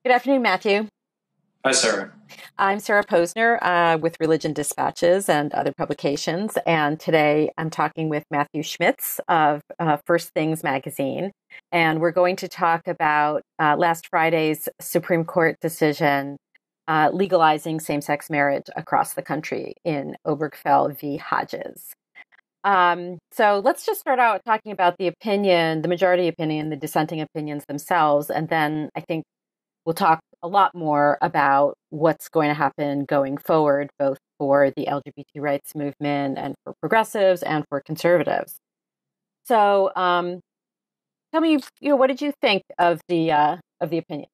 Good afternoon, Matthew. Hi, Sarah. I'm Sarah Posner with Religion Dispatches and other publications. And today I'm talking with Matthew Schmitz of First Things magazine. And we're going to talk about last Friday's Supreme Court decision legalizing same sex marriage across the country in Obergefell v. Hodges. So let's just start out talking about the opinion, the majority opinion, the dissenting opinions themselves. And then I think we'll talk a lot more about what's going to happen going forward, both for the LGBT rights movement and for progressives and for conservatives. So, tell me, what did you think of the opinion?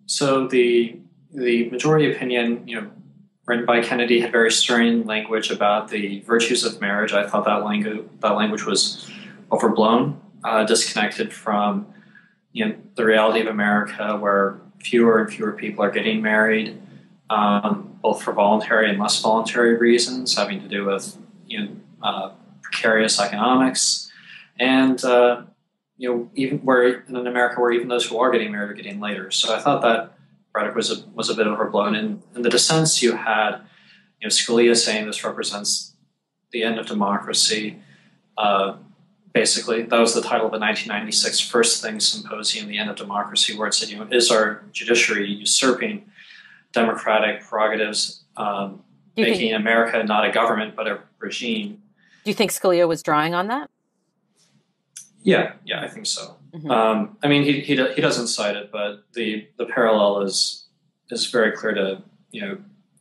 So the majority opinion, written by Kennedy, had very stern language about the virtues of marriage. I thought that language was overblown, disconnected from the reality of America, where fewer and fewer people are getting married, both for voluntary and less voluntary reasons, having to do with precarious economics, and even where in America, where even those who are getting married are getting later. So I thought that rhetoric was a bit overblown. And in the dissents, you had Scalia saying this represents the end of democracy. Basically, that was the title of the 1996 First Things Symposium, "The End of Democracy," where it said, is our judiciary usurping democratic prerogatives, Do you think making America not a government but a regime? do you think Scalia was drawing on that? Yeah, I think so. Mm-hmm. I mean, he doesn't cite it, but the parallel is very clear to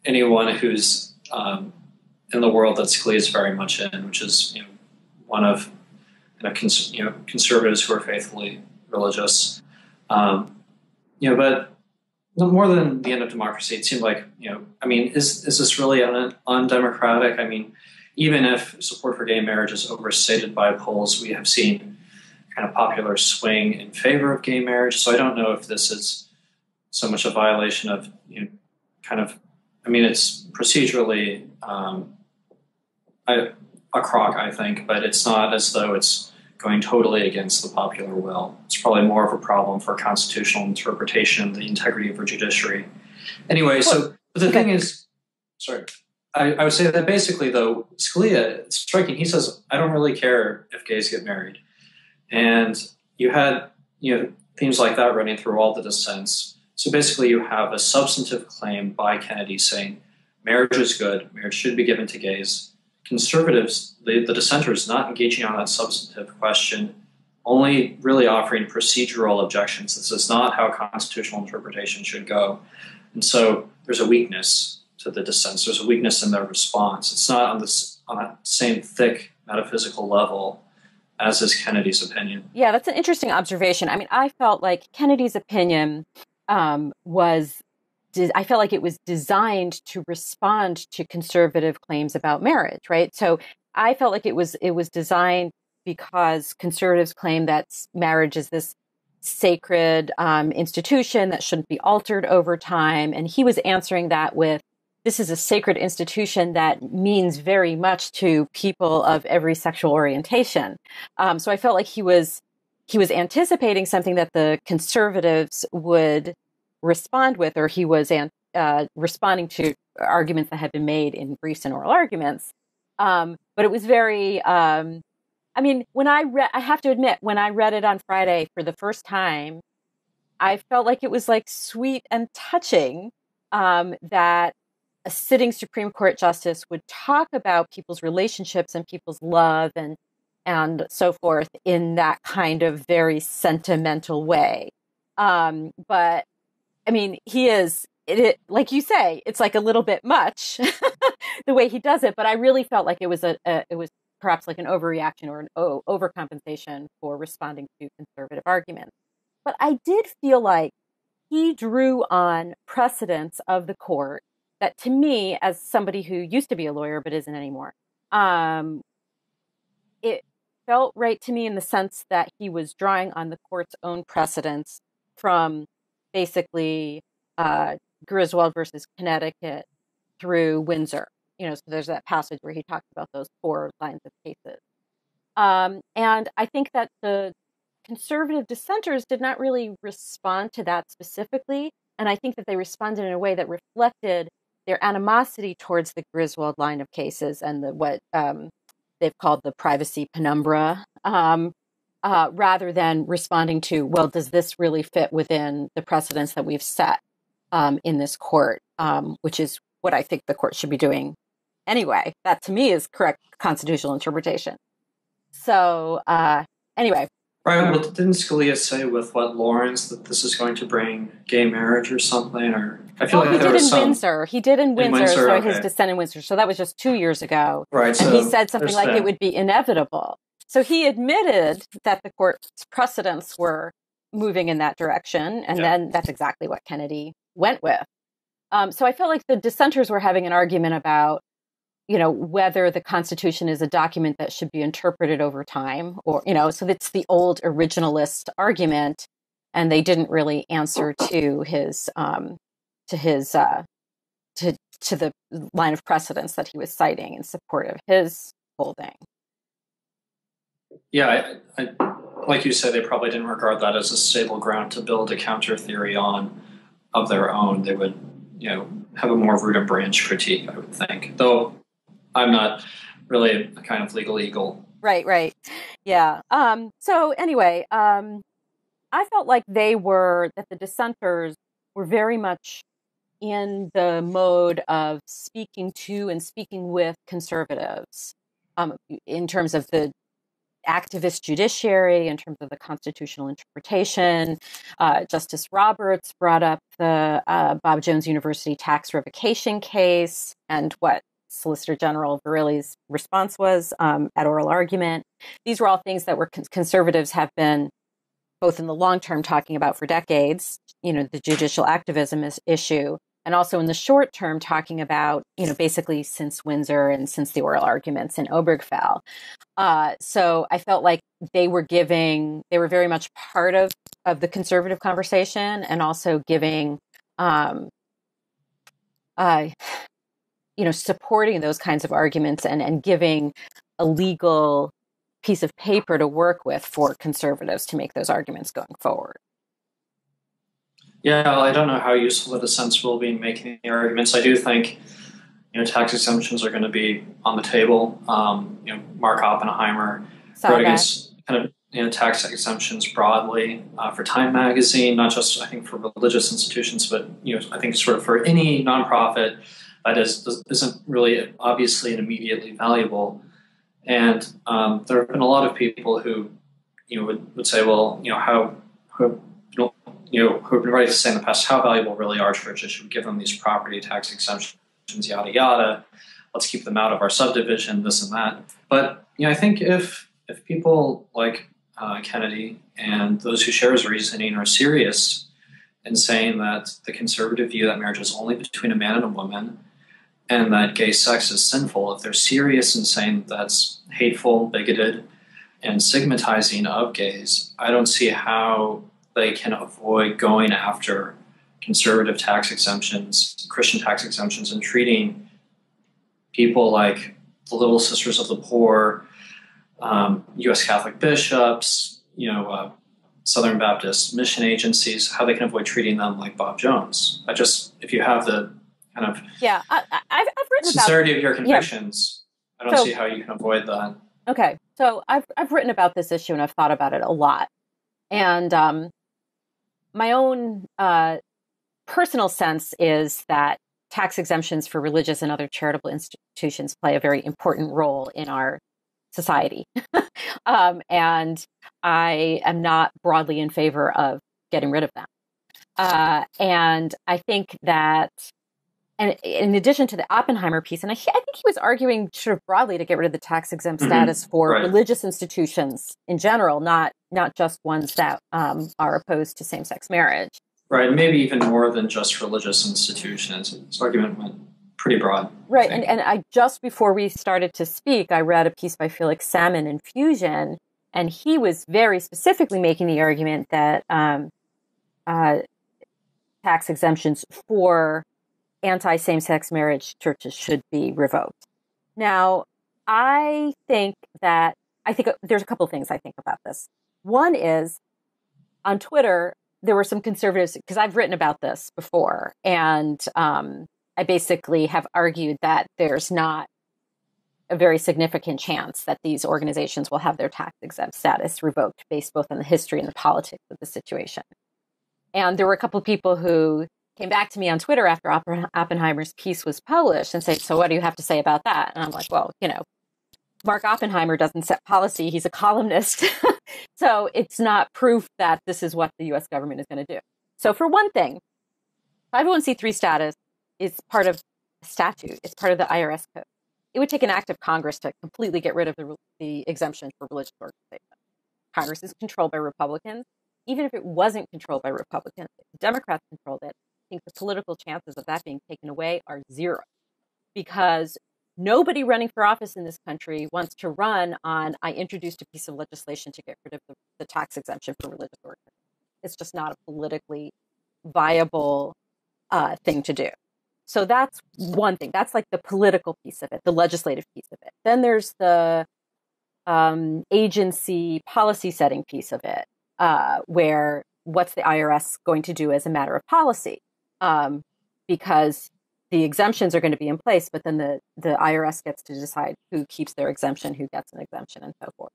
anyone who's in the world that Scalia is very much in, which is one of conservatives who are faithfully religious. But more than the end of democracy, it seemed like I mean, is this really undemocratic? I mean, even if support for gay marriage is overstated by polls, we have seen kind of popular swing in favor of gay marriage. So I don't know if this is so much a violation of kind of. I mean, it's procedurally a crock, I think, but it's not as though it's going totally against the popular will. It's probably more of a problem for constitutional interpretation, the integrity of our judiciary. Anyway, so but the thing is, sorry, I would say that basically, though, Scalia, it's striking. He says, I don't really care if gays get married. And you had, themes like that running through all the dissents. So basically you have a substantive claim by Kennedy saying marriage is good, marriage should be given to gays. Conservatives, the dissenters, not engaging on that substantive question, only really offering procedural objections. This is not how constitutional interpretation should go. And so there's a weakness to the dissents. There's a weakness in their response. It's not on that same thick metaphysical level as is Kennedy's opinion. Yeah, that's an interesting observation. I mean, I felt like Kennedy's opinion I felt like it was designed to respond to conservative claims about marriage, right? So I felt like it was designed because conservatives claim that marriage is this sacred institution that shouldn't be altered over time, and he was answering that with, this is a sacred institution that means very much to people of every sexual orientation. So I felt like he was anticipating something that the conservatives would respond with, or he was responding to arguments that had been made in briefs and oral arguments. But it was very, I mean, I have to admit, when I read it on Friday for the first time, I felt like it was like sweet and touching that a sitting Supreme Court justice would talk about people's relationships and people's love and so forth in that kind of very sentimental way. But I mean, like you say, it's like a little bit much the way he does it. But I really felt like it was perhaps like an overreaction or an overcompensation for responding to conservative arguments. But I did feel like he drew on precedents of the court that, to me, as somebody who used to be a lawyer but isn't anymore, it felt right to me in the sense that he was drawing on the court's own precedents from basically Griswold versus Connecticut through Windsor. So there's that passage where he talks about those four lines of cases. And I think that the conservative dissenters did not really respond to that specifically. And I think that they responded in a way that reflected their animosity towards the Griswold line of cases and what they've called the privacy penumbra, rather than responding to, well, does this really fit within the precedents that we've set in this court, which is what I think the court should be doing anyway. That, to me, is correct constitutional interpretation. So anyway. Right. Well, didn't Scalia say with Lawrence that this is going to bring gay marriage or something? Or I feel like there was some... Windsor. He did in Windsor, so okay. His dissent in Windsor. So that was just 2 years ago. Right. And so he said something like it would be inevitable. So he admitted that the court's precedents were moving in that direction. And then that's exactly what Kennedy went with. So I felt like the dissenters were having an argument about, whether the Constitution is a document that should be interpreted over time, or, so it's the old originalist argument, and they didn't really answer to the line of precedence that he was citing in support of his holding. Yeah, I, like you said, they probably didn't regard that as a stable ground to build a counter theory on of their own. They would, have a more root and branch critique, I would think, though. I'm not really a kind of legal eagle. Right. Yeah. So anyway, I felt like that the dissenters were very much in the mode of speaking to and speaking with conservatives in terms of the activist judiciary, in terms of the constitutional interpretation. Justice Roberts brought up the Bob Jones University tax revocation case and what Solicitor General Verrilli's response was at oral argument. These were all things that conservatives have been, both in the long term, talking about for decades, the judicial activism issue, and also in the short term, talking about, basically since Windsor and since the oral arguments in Obergefell. So I felt like they were very much part of the conservative conversation, and also giving, supporting those kinds of arguments and giving a legal piece of paper to work with for conservatives to make those arguments going forward. Yeah, I don't know how useful the dissents will be in making the arguments. I do think, tax exemptions are going to be on the table. Mark Oppenheimer wrote against kind of tax exemptions broadly for Time Magazine, not just I think for religious institutions, but I think sort of for any nonprofit that isn't really obviously and immediately valuable. And there have been a lot of people who would say, well, who have been ready to say in the past, how valuable really are churches? Should we give them these property tax exemptions, yada yada? Let's keep them out of our subdivision, this and that. But I think if people like Kennedy and those who share his reasoning are serious in saying that the conservative view that marriage is only between a man and a woman, and that gay sex is sinful, if they're serious in saying that's hateful, bigoted, and stigmatizing of gays, I don't see how they can avoid going after conservative tax exemptions, Christian tax exemptions, and treating people like the Little Sisters of the Poor, U.S. Catholic bishops, Southern Baptist mission agencies, how they can avoid treating them like Bob Jones. If you have the kind of I've written sincerity of your convictions, I don't see how you can avoid that. Okay, so I've written about this issue and I've thought about it a lot, and my own personal sense is that tax exemptions for religious and other charitable institutions play a very important role in our society, and I am not broadly in favor of getting rid of them. And I think that. And in addition to the Oppenheimer piece, and I think he was arguing sort of broadly to get rid of the tax-exempt status for religious institutions in general, not just ones that are opposed to same-sex marriage. Right, maybe even more than just religious institutions. His argument went pretty broad. Right, and I just before we started to speak, I read a piece by Felix Salmon in Fusion, and he was very specifically making the argument that tax exemptions for anti-same-sex marriage churches should be revoked. Now, I think there's a couple of things I think about this. One is on Twitter, there were some conservatives, because I've written about this before, and I basically have argued that there's not a very significant chance that these organizations will have their tax-exempt status revoked based both on the history and the politics of the situation. And there were a couple of people who came back to me on Twitter after Oppenheimer's piece was published and say, so what do you have to say about that? And I'm like, well, Mark Oppenheimer doesn't set policy. He's a columnist. So it's not proof that this is what the U.S. government is going to do. So for one thing, 501c3 status is part of a statute. It's part of the IRS code. It would take an act of Congress to completely get rid of the exemption for religious organizations. Congress is controlled by Republicans. Even if it wasn't controlled by Republicans, if the Democrats controlled it, I think the political chances of that being taken away are zero, because nobody running for office in this country wants to run on, I introduced a piece of legislation to get rid of the tax exemption for religious organizations. It's just not a politically viable thing to do. So that's one thing. That's like the political piece of it, the legislative piece of it. Then there's the agency policy setting piece of it, where what's the IRS going to do as a matter of policy? Because the exemptions are going to be in place, but then the IRS gets to decide who keeps their exemption, who gets an exemption, and so forth.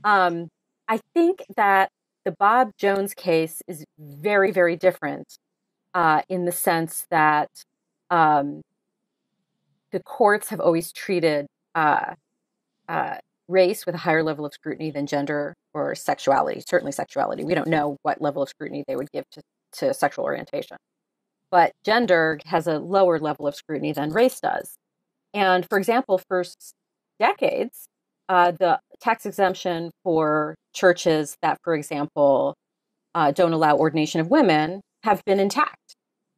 I think that the Bob Jones case is very, very different in the sense that the courts have always treated race with a higher level of scrutiny than gender or sexuality, certainly sexuality. We don't know what level of scrutiny they would give to sexual orientation. But gender has a lower level of scrutiny than race does. And for example, for decades, the tax exemption for churches that, for example, don't allow ordination of women have been intact.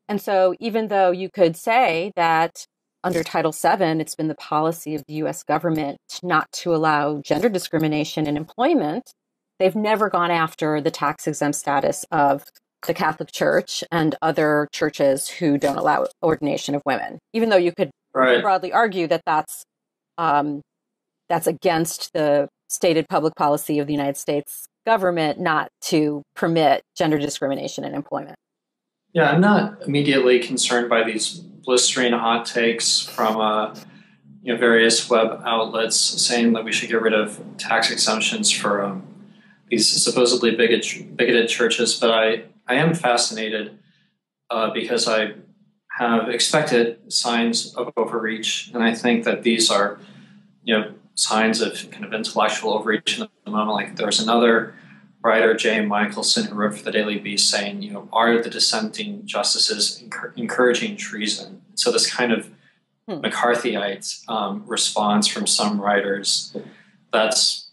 And so even though you could say that under Title VII, it's been the policy of the U.S. government not to allow gender discrimination in employment, they've never gone after the tax-exempt status of the Catholic Church and other churches who don't allow ordination of women, even though you could broadly argue that that's against the stated public policy of the United States government not to permit gender discrimination in employment. Yeah, I'm not immediately concerned by these blistering hot takes from various web outlets saying that we should get rid of tax exemptions for these supposedly bigoted churches. But I am fascinated because I have expected signs of overreach, and I think that these are, signs of kind of intellectual overreach at the moment. Like there was another writer, Jay Michelson, who wrote for the Daily Beast saying, are the dissenting justices encouraging treason? So this kind of McCarthyite response from some writers that's,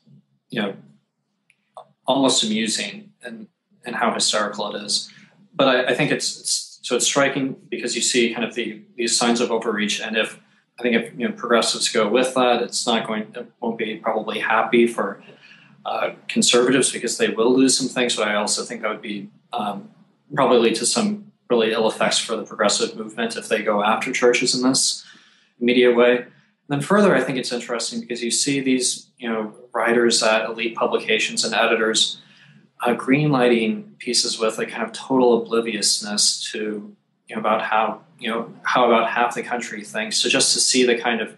almost amusing and how hysterical it is. But I think it's striking because you see kind of these signs of overreach. And if progressives go with that, it won't be probably happy for conservatives because they will lose some things, but I also think that would be probably lead to some really ill effects for the progressive movement if they go after churches in this immediate way. And then further, I think it's interesting because you see these writers at elite publications and editors greenlighting pieces with a kind of total obliviousness to about how about half the country thinks. So just to see the kind of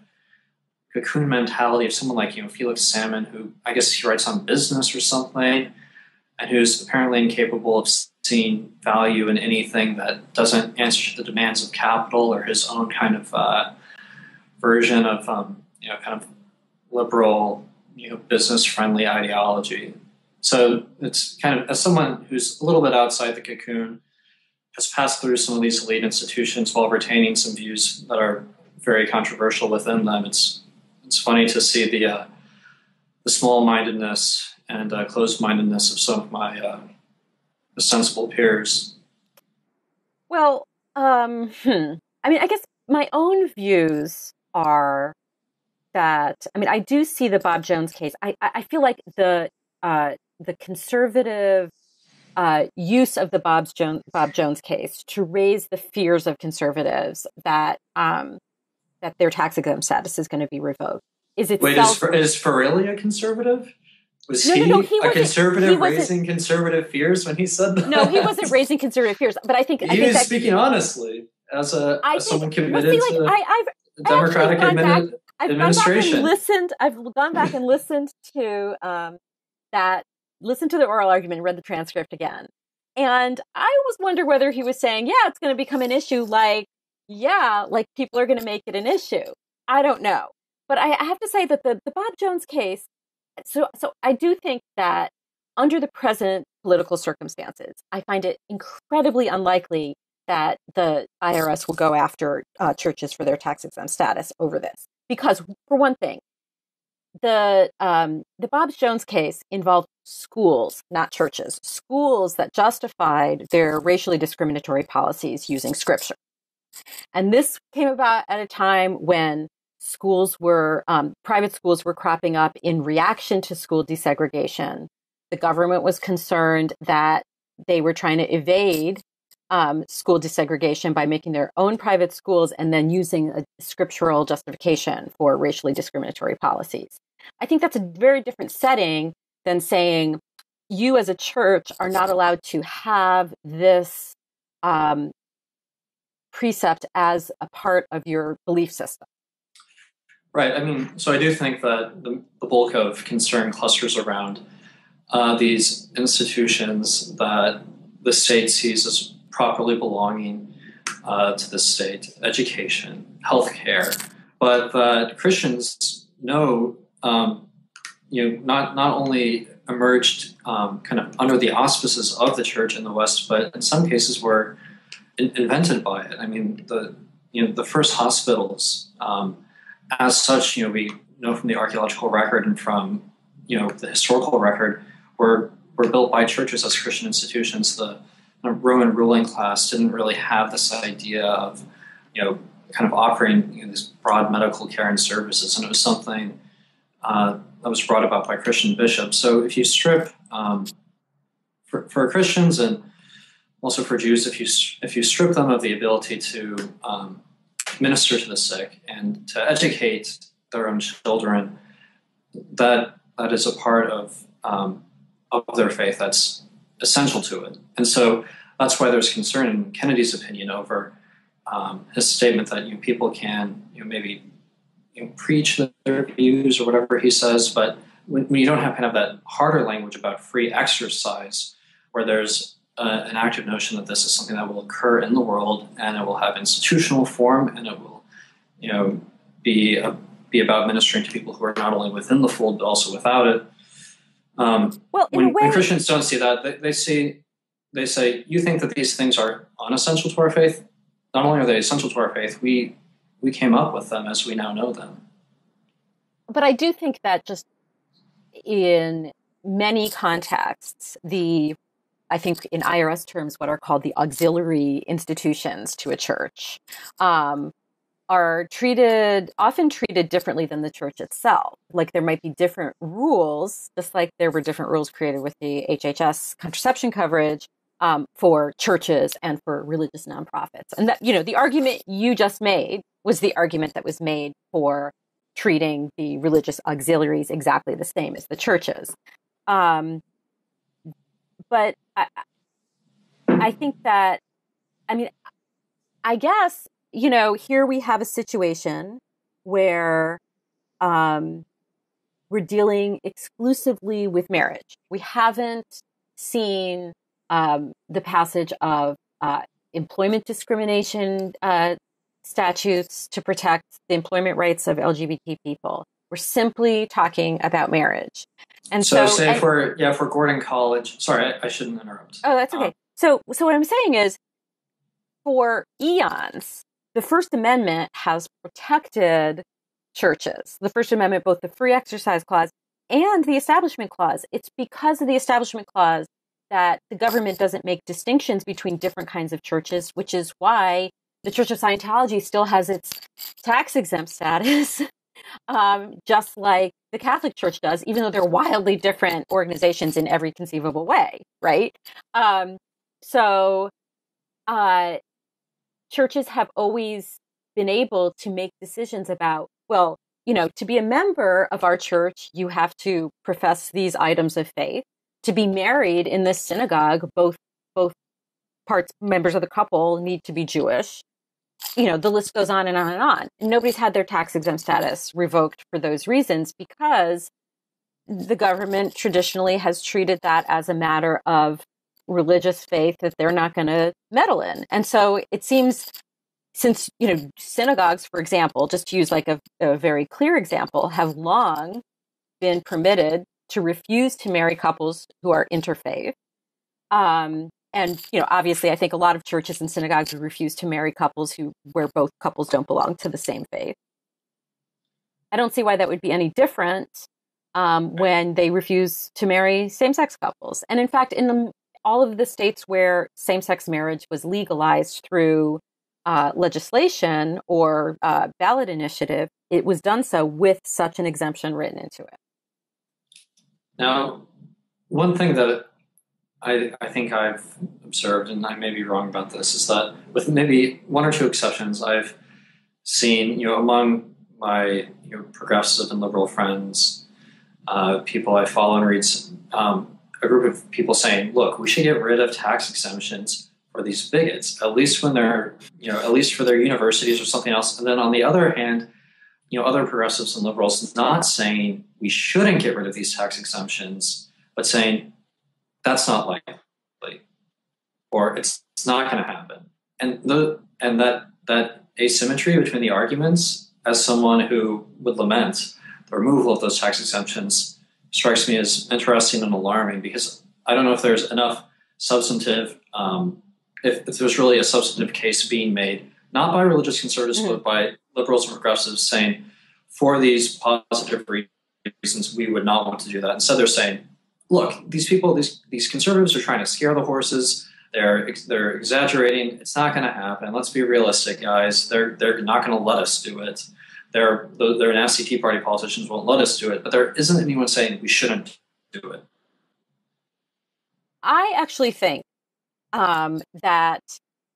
cocoon mentality of someone like Felix Salmon, who I guess he writes on business or something, and who's apparently incapable of seeing value in anything that doesn't answer to the demands of capital or his own kind of version of kind of liberal business friendly ideology. So it's kind of, as someone who's a little bit outside the cocoon, has passed through some of these elite institutions while retaining some views that are very controversial within them. It's funny to see the small-mindedness and closed-mindedness of some of my sensible peers. Well, I mean, I guess my own views are that, I do see the Bob Jones case. I feel like the conservative use of the Bob Jones case to raise the fears of conservatives that their tax exempt status is going to be revoked is itself. Wait, is Farrelly a conservative? Was No, no, no. He a wasn't. conservative raising conservative fears when he said that? No, he wasn't raising conservative fears. But I think he was speaking honestly as someone committed to democratic administration. I've gone back and listened to listened to the oral argument and read the transcript again. And I almost wonder whether he was saying, yeah, it's going to become an issue. Like people are going to make it an issue. I don't know. But I have to say that the Bob Jones case, so I do think that under the present political circumstances, I find it incredibly unlikely that the IRS will go after churches for their tax-exempt status over this. Because, for one thing, the Bob Jones case involved schools, not churches, schools that justified their racially discriminatory policies using scripture. And this came about at a time when private schools were cropping up in reaction to school desegregation. The government was concerned that they were trying to evade school desegregation by making their own private schools and then using a scriptural justification for racially discriminatory policies. I think that's a very different setting than saying you as a church are not allowed to have this precept as a part of your belief system. Right. I mean, so I do think that the bulk of concern clusters around these institutions that the state sees as properly belonging to the state: education, healthcare, but that Christians know, not only emerged kind of under the auspices of the church in the West, but in some cases were invented by it. I mean, the first hospitals, as such, we know from the archaeological record and from the historical record, were built by churches as Christian institutions. The Roman ruling class didn't really have this idea of kind of offering these broad medical care and services, and it was something that was brought about by Christian bishops. So if you strip for Christians and also for Jews, if you strip them of the ability to minister to the sick and to educate their own children, that is a part of their faith that's essential to it. And so that's why there's concern in Kennedy's opinion over his statement that people can maybe preach their views or whatever he says, but when you don't have kind of that harder language about free exercise, where there's an active notion that this is something that will occur in the world and it will have institutional form and it will be about ministering to people who are not only within the fold but also without it. When Christians don't see that, they say, you think that these things are unessential to our faith? Not only are they essential to our faith, we came up with them as we now know them. But I do think that just in many contexts, I think in IRS terms, what are called the auxiliary institutions to a church are often treated differently than the church itself. Like there might be different rules, just like there were different rules created with the HHS contraception coverage for churches and for religious nonprofits. And that, the argument you just made was the argument that was made for treating the religious auxiliaries exactly the same as the churches. But I think that, I guess, here we have a situation where we're dealing exclusively with marriage. We haven't seen the passage of employment discrimination statutes to protect the employment rights of LGBT people. We're simply talking about marriage. And so for Gordon College, sorry, I shouldn't interrupt. Oh, that's okay. So what I'm saying is, for eons, the First Amendment has protected churches. The First Amendment, both the Free Exercise Clause and the Establishment Clause. It's because of the Establishment Clause that the government doesn't make distinctions between different kinds of churches, which is why the Church of Scientology still has its tax-exempt status, just like the Catholic Church does, even though they're wildly different organizations in every conceivable way, right? Churches have always been able to make decisions about, well, to be a member of our church, you have to profess these items of faith. To be married in this synagogue, both members of the couple need to be Jewish. The list goes on and on and on. And nobody's had their tax exempt status revoked for those reasons because the government traditionally has treated that as a matter of religious faith that they're not going to meddle in. And so it seems, since, synagogues, for example, just to use like a very clear example, have long been permitted to refuse to marry couples who are interfaith. And, obviously, I think a lot of churches and synagogues would refuse to marry couples where both couples don't belong to the same faith. I don't see why that would be any different when they refuse to marry same-sex couples. And in fact, in all of the states where same-sex marriage was legalized through legislation or ballot initiative, it was done so with such an exemption written into it. Now, one thing that I think I've observed, and I may be wrong about this, is that with maybe one or two exceptions, I've seen, among my progressive and liberal friends, people I follow and read, a group of people saying, look, we should get rid of tax exemptions for these bigots, at least when they're, at least for their universities or something else. And then on the other hand, other progressives and liberals not saying we shouldn't get rid of these tax exemptions, but saying that's not likely, or it's not going to happen. And that asymmetry between the arguments, as someone who would lament the removal of those tax exemptions, strikes me as interesting and alarming, because I don't know if there's enough substantive, if there's really a substantive case being made, not by religious conservatives, but by liberals and progressives saying, for these positive reasons, we would not want to do that. Instead, they're saying, look, these people, these conservatives are trying to scare the horses. They're exaggerating. It's not going to happen. Let's be realistic, guys. They're not going to let us do it. Their nasty Tea Party politicians won't let us do it. But there isn't anyone saying we shouldn't do it. I actually think that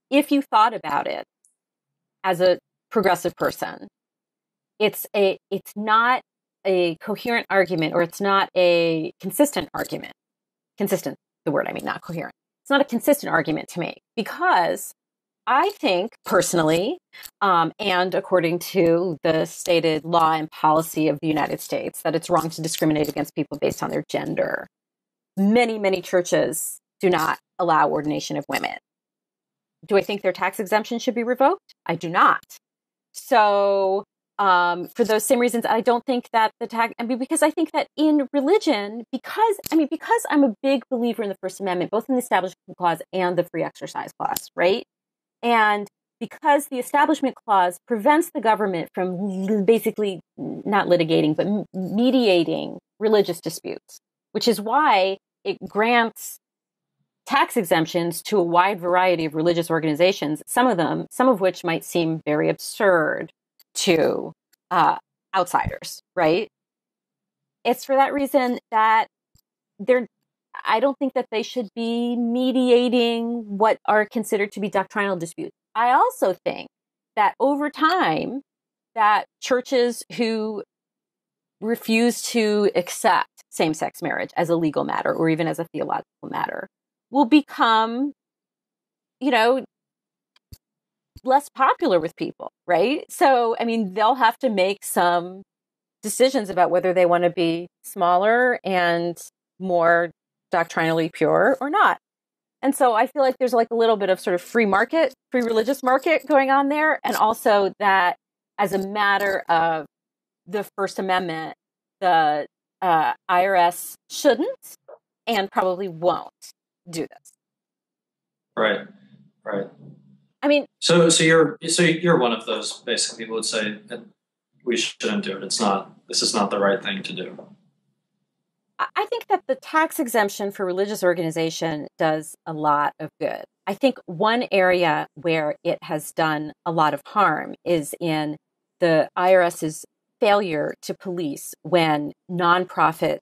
if you thought about it as a progressive person, it's not a coherent argument, or it's not a consistent argument. Consistent, the word I mean, not coherent. It's not a consistent argument to make, because I think personally, and according to the stated law and policy of the United States, that it's wrong to discriminate against people based on their gender. Many, many churches do not allow ordination of women. Do I think their tax exemption should be revoked? I do not. So for those same reasons, I don't think that because I think that in religion, because I'm a big believer in the First Amendment, both in the Establishment Clause and the Free Exercise Clause, right? And because the Establishment Clause prevents the government from basically not litigating, but mediating religious disputes, which is why it grants tax exemptions to a wide variety of religious organizations, some of which might seem very absurd to outsiders, right? It's for that reason that I don't think that they should be mediating what are considered to be doctrinal disputes. I also think that over time, that churches who refuse to accept same-sex marriage as a legal matter or even as a theological matter will become, less popular with people, right? So, they'll have to make some decisions about whether they want to be smaller and more doctrinally pure or not. And so I feel like there's like a little bit of sort of free religious market going on there. And also that as a matter of the First Amendment, the IRS shouldn't and probably won't do this. Right. So you're one of those basic people who would say that we shouldn't do it. This is not the right thing to do. I think that the tax exemption for religious organization does a lot of good. I think one area where it has done a lot of harm is in the IRS's failure to police when nonprofit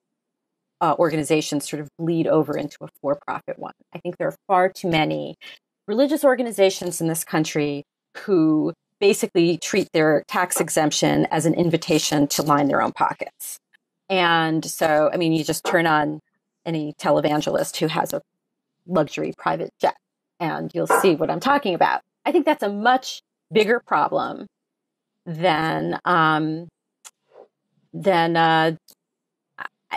organizations sort of bleed over into a for-profit one. I think there are far too many religious organizations in this country who basically treat their tax exemption as an invitation to line their own pockets. And so, I mean, you just turn on any televangelist who has a luxury private jet, and you'll see what I'm talking about. I think that's a much bigger problem than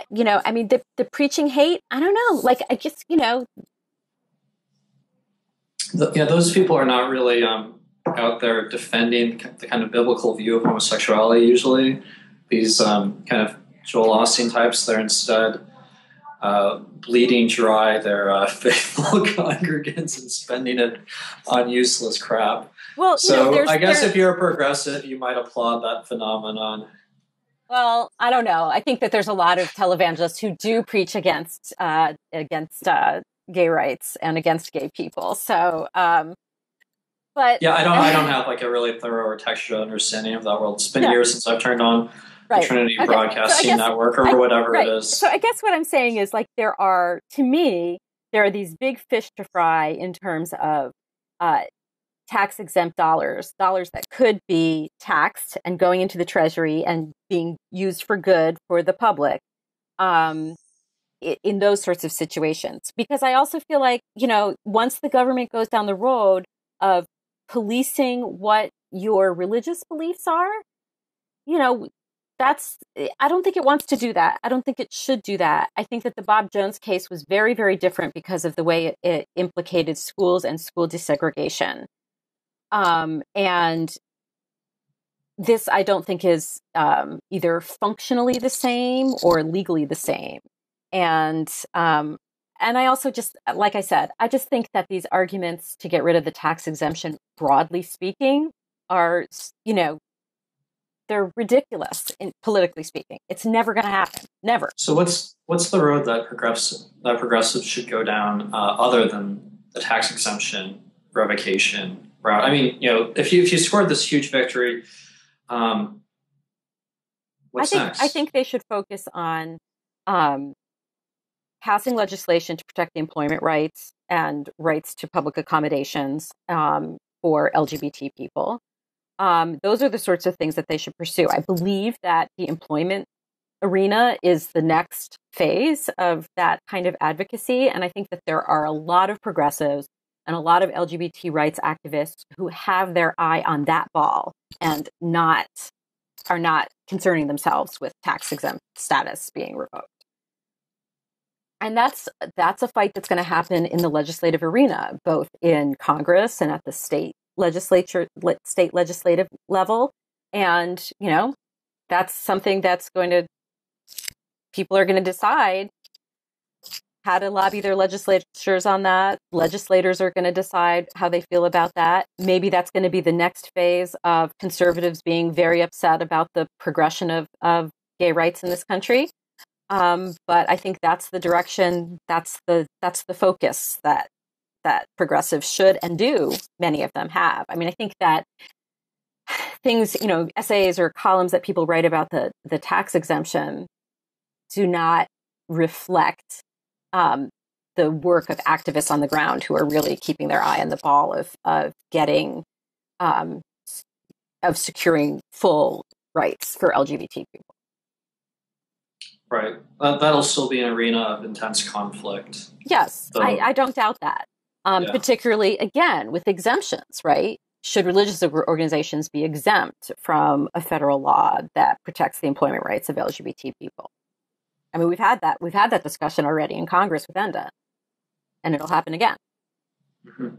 you know, I mean, the preaching hate, I don't know, like, I just, you know. Yeah, those people are not really out there defending the kind of biblical view of homosexuality usually. These kind of Joel Osteen types, they're instead bleeding dry their faithful congregants and spending it on useless crap. Well, so you know, I guess if you're a progressive, you might applaud that phenomenon. Well, I don't know. I think that there's a lot of televangelists who do preach against gay rights and against gay people. So, but yeah, I don't have like a really thorough or textured understanding of that world. It's been years since I've turned on the Trinity Broadcasting Network or whatever it is. So I guess what I'm saying is, like, to me, there are these big fish to fry in terms of tax exempt dollars that could be taxed and going into the treasury and being used for good for the public in those sorts of situations. Because I also feel like, you know, once the government goes down the road of policing what your religious beliefs are, you know, I don't think it wants to do that. I don't think it should do that. I think that the Bob Jones case was very, very different because of the way it implicated schools and school desegregation. And this, I don't think, is either functionally the same or legally the same. And I also just, like I said, I just think that these arguments to get rid of the tax exemption, broadly speaking, are, you know, they're ridiculous, politically speaking. It's never going to happen. Never. So what's the road that progressives should go down other than the tax exemption revocation route? I mean, you know, if you scored this huge victory, what's next? I think they should focus on passing legislation to protect the employment rights and rights to public accommodations for LGBT people. Those are the sorts of things that they should pursue. I believe that the employment arena is the next phase of that kind of advocacy. And I think that there are a lot of progressives and a lot of LGBT rights activists who have their eye on that ball and are not concerning themselves with tax exempt status being revoked. And that's a fight that's going to happen in the legislative arena, both in Congress and at the state legislative level. And, you know, that's something that's people are going to decide how to lobby their legislatures on that. Legislators are going to decide how they feel about that. Maybe that's going to be the next phase of conservatives being very upset about the progression of gay rights in this country. But I think that's the direction, that's the focus that progressives should and do. Many of them have. I mean, I think that things, you know, essays or columns that people write about the tax exemption do not reflect the work of activists on the ground who are really keeping their eye on the ball of getting of securing full rights for LGBT people. Right. That'll still be an arena of intense conflict. Yes, so, I don't doubt that. Particularly, again, with exemptions, right? Should religious organizations be exempt from a federal law that protects the employment rights of LGBT people? I mean, we've had that discussion already in Congress with ENDA, and it'll happen again. Mm-hmm.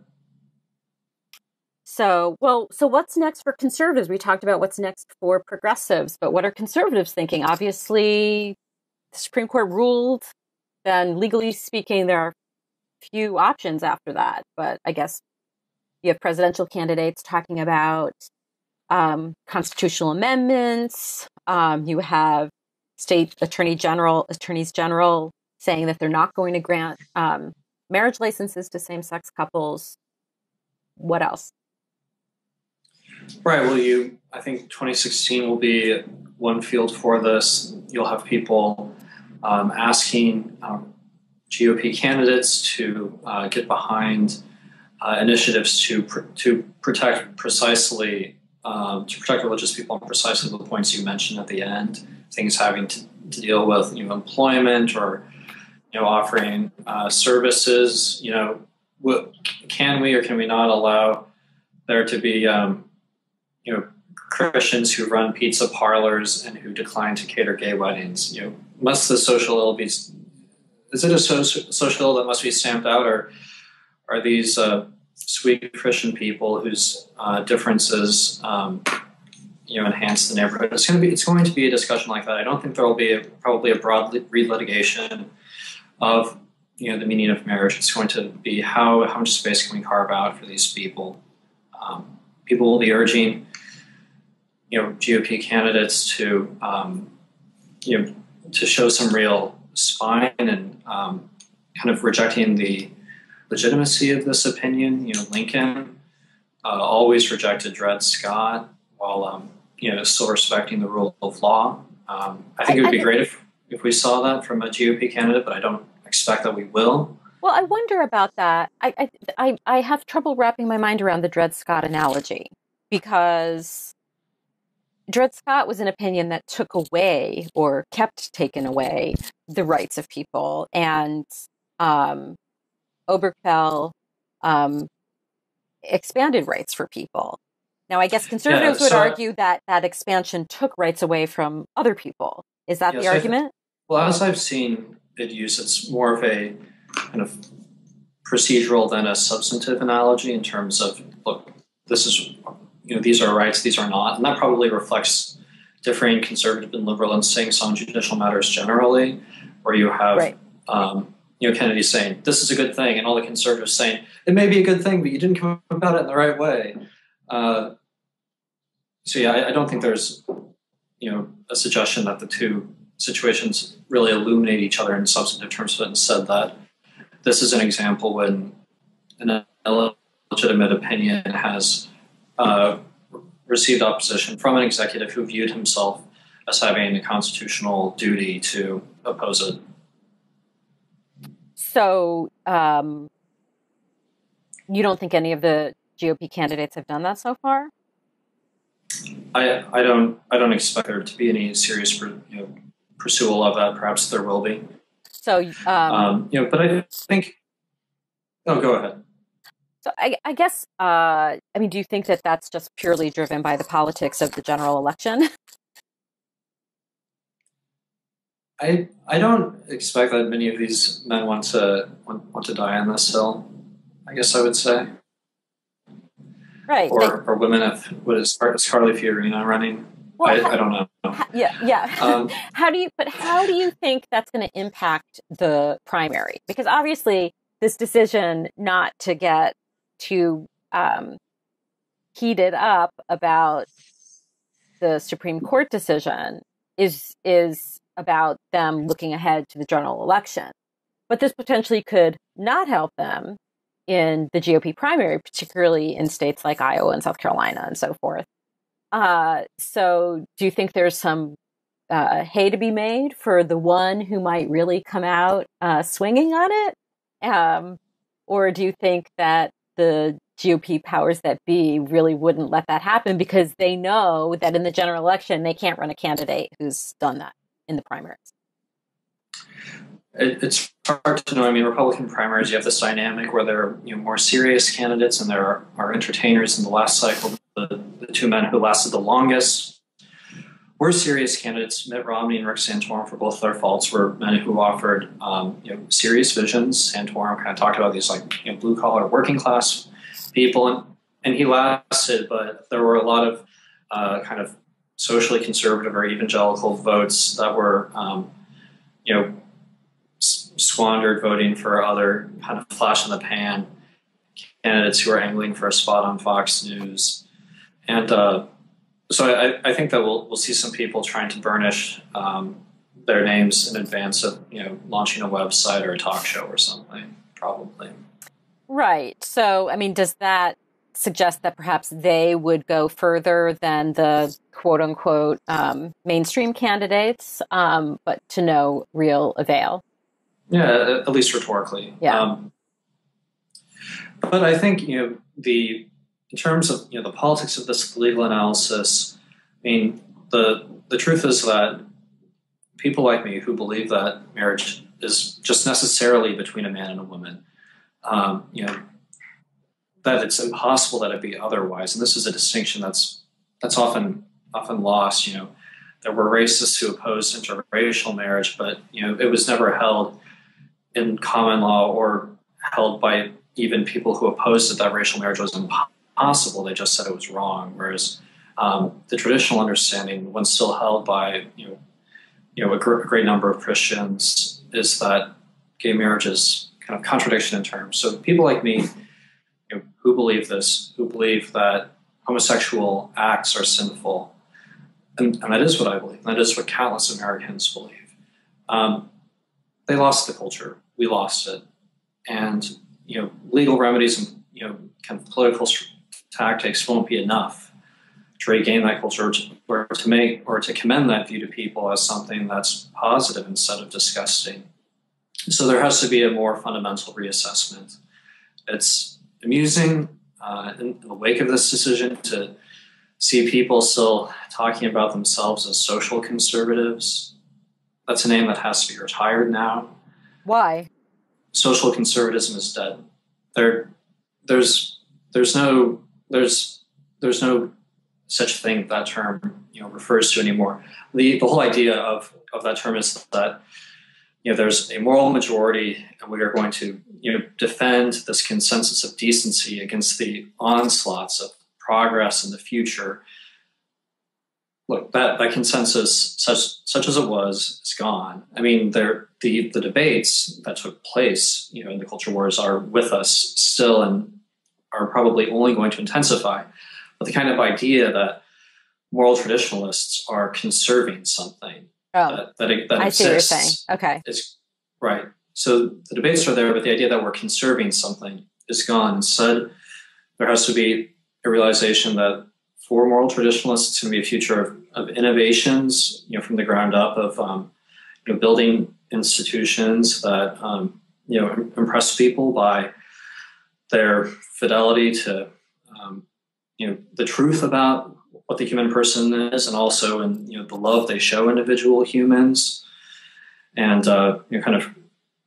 So what's next for conservatives? We talked about what's next for progressives, but what are conservatives thinking? Obviously, the Supreme Court ruled, then legally speaking, there are few options after that. But I guess you have presidential candidates talking about constitutional amendments. You have state attorneys general saying that they're not going to grant marriage licenses to same-sex couples. What else? Right. Well, I think 2016 will be one field for this. You'll have people asking GOP candidates to get behind initiatives to protect precisely to protect religious people on precisely the points you mentioned at the end, things having to deal with employment or offering services. Can we or can we not allow there to be Christians who run pizza parlors and who decline to cater gay weddings? Must the social ill be? Is it a social ill that must be stamped out, or are these sweet Christian people whose differences enhance the neighborhood? It's going to be a discussion like that. I don't think there will be probably a broad relitigation of the meaning of marriage. It's going to be how much space can we carve out for these people. People will be urging GOP candidates to to show some real spine and kind of rejecting the legitimacy of this opinion. Lincoln always rejected Dred Scott while still respecting the rule of law. I think it would be great if we saw that from a GOP candidate, but I don't expect that we will. Well, I wonder about that. I have trouble wrapping my mind around the Dred Scott analogy, because Dred Scott was an opinion that took away or kept taken away the rights of people, and Obergefell expanded rights for people. Now, I guess conservatives would argue that that expansion took rights away from other people. Is that the argument? Well, as I've seen it used, it's more of a kind of procedural than a substantive analogy in terms of, look, this is, these are rights, these are not. And that probably reflects differing conservative and liberal instincts on judicial matters generally, where you have, Kennedy saying, this is a good thing, and all the conservatives saying, it may be a good thing, but you didn't come about it in the right way. I don't think there's, a suggestion that the two situations really illuminate each other in substantive terms, but instead that this is an example when an illegitimate opinion has received opposition from an executive who viewed himself as having a constitutional duty to oppose it. So you don't think any of the GOP candidates have done that so far? I don't expect there to be any serious pursuit of that. Perhaps there will be. So but I think. Oh, go ahead. So I guess do you think that that's just purely driven by the politics of the general election? I don't expect that many of these men want to die on this hill, I guess I would say. Right. Or women, is Carly Fiorina running? Well, I don't know. Yeah. How do you think that's going to impact the primary? Because obviously this decision not to get too heated up about the Supreme Court decision is about them looking ahead to the general election. But this potentially could not help them in the GOP primary, particularly in states like Iowa and South Carolina and so forth. So do you think there's some hay to be made for the one who might really come out swinging on it? Or do you think that the GOP powers that be really wouldn't let that happen because they know that in the general election, they can't run a candidate who's done that in the primaries? It's hard to know. Republican primaries, you have this dynamic where there are more serious candidates and there are entertainers. In the last cycle, the two men who lasted the longest were serious candidates. Mitt Romney and Rick Santorum, for both their faults, were men who offered serious visions. Santorum kind of talked about these blue collar working class people, and he lasted, but there were a lot of kind of socially conservative or evangelical votes that were squandered voting for other kind of flash in the pan candidates who are angling for a spot on Fox News. And so I think that we'll see some people trying to burnish their names in advance of launching a website or a talk show or something, probably. Right. So, does that suggest that perhaps they would go further than the quote unquote mainstream candidates, but to no real avail? Yeah, at least rhetorically. Yeah. But I think the in terms of the politics of this legal analysis, I mean, the truth is that people like me who believe that marriage is just necessarily between a man and a woman, that it's impossible that it be otherwise. And this is a distinction that's often lost. There were racists who opposed interracial marriage, but it was never held in common law or held by even people who opposed it that racial marriage was impossible. They just said it was wrong. Whereas the traditional understanding, one still held by a great number of Christians, is that gay marriage is kind of contradiction in terms. So people like me, who believe this, who believe that homosexual acts are sinful, and that is what I believe. That is what countless Americans believe. They lost the culture. We lost it, and legal remedies and kind of political tactics won't be enough to regain that culture, or to commend that view to people as something that's positive instead of disgusting. So there has to be a more fundamental reassessment. It's amusing in the wake of this decision to see people still talking about themselves as social conservatives. That's a name that has to be retired now. Why? Social conservatism is dead. There's no such thing that term refers to anymore. The whole idea of that term is that there's a moral majority, and we are going to defend this consensus of decency against the onslaughts of progress in the future. Look, that consensus, such as it was, is gone. I mean, the debates that took place, in the culture wars are with us still, and are probably only going to intensify. But the kind of idea that moral traditionalists are conserving something that I exists, see what you're saying. Okay, is right. So the debates are there, but the idea that we're conserving something is gone. Instead, there has to be a realization that for moral traditionalists, it's going to be a future of innovations, from the ground up, of building institutions that impress people by their fidelity to the truth about what the human person is, and also in the love they show individual humans, and kind of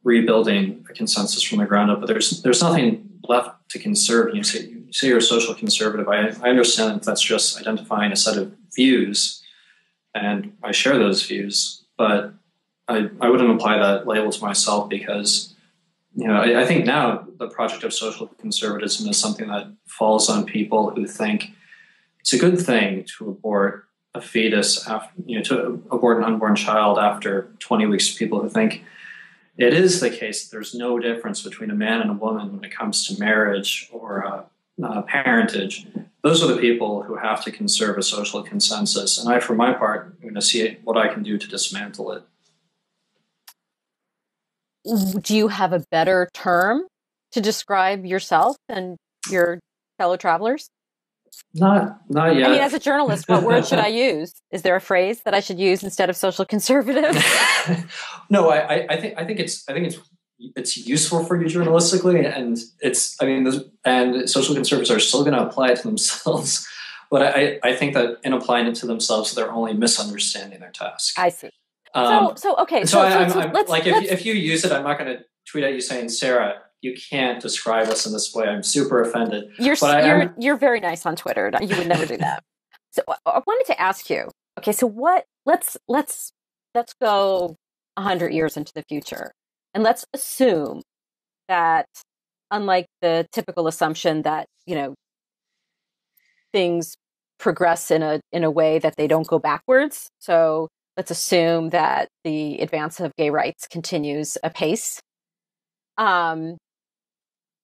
rebuilding a consensus from the ground up. But there's nothing left to conserve. You say you're a social conservative. I understand that that's just identifying a set of views, and I share those views, but I wouldn't apply that label to myself, because I think now the project of social conservatism is something that falls on people who think it's a good thing to abort a fetus after, to abort an unborn child after 20 weeks. People who think it is the case that there's no difference between a man and a woman when it comes to marriage or parentage. Those are the people who have to conserve a social consensus. And I, for my part, am going to see what I can do to dismantle it. Do you have a better term to describe yourself and your fellow travelers? Not yet. I mean, as a journalist, what word should I use? Is there a phrase that I should use instead of social conservative? No, I think it's useful for you journalistically, and and social conservatives are still going to apply it to themselves. But I think that in applying it to themselves, they're only misunderstanding their task. I see. I'm Let's like, if you use it, I'm not going to tweet at you saying, Sarah, you can't describe us in this way. I'm super offended. You're very nice on Twitter. You would never do that. So I wanted to ask you. Okay, so let's go 100 years into the future, and let's assume that, unlike the typical assumption that things progress in a way that they don't go backwards. So let's assume that the advance of gay rights continues apace.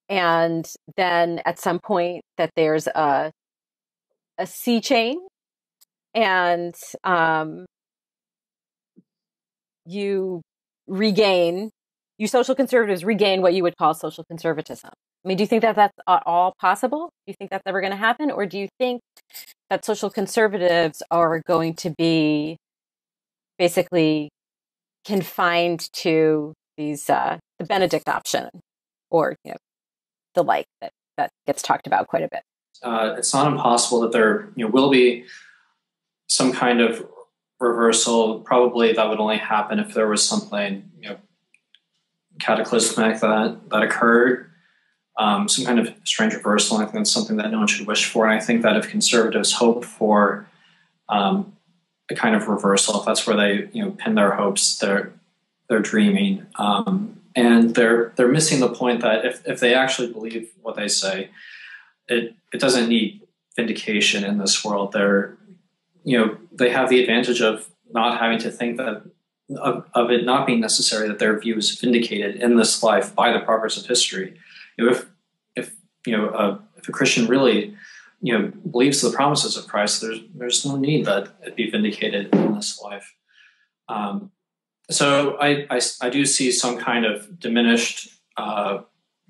And then at some point that there's a sea change, and you social conservatives regain what you would call social conservatism. I mean, do you think that that's at all possible? Do you think that's ever going to happen? Or do you think that social conservatives are going to be basically confined to these the Benedict option, or the like that gets talked about quite a bit? it's not impossible that there will be some kind of reversal. Probably that would only happen if there was something cataclysmic that occurred, some kind of strange reversal. I think that's something that no one should wish for. And I think that if conservatives hope for a kind of reversal, if that's where they pin their hopes, they're dreaming, and they're missing the point that if they actually believe what they say, it doesn't need vindication in this world. They have the advantage of not having to think that of it not being necessary that their view is vindicated in this life by the progress of history. If a Christian really believes the promises of Christ, there's no need that it be vindicated in this life. So I do see some kind of diminished kind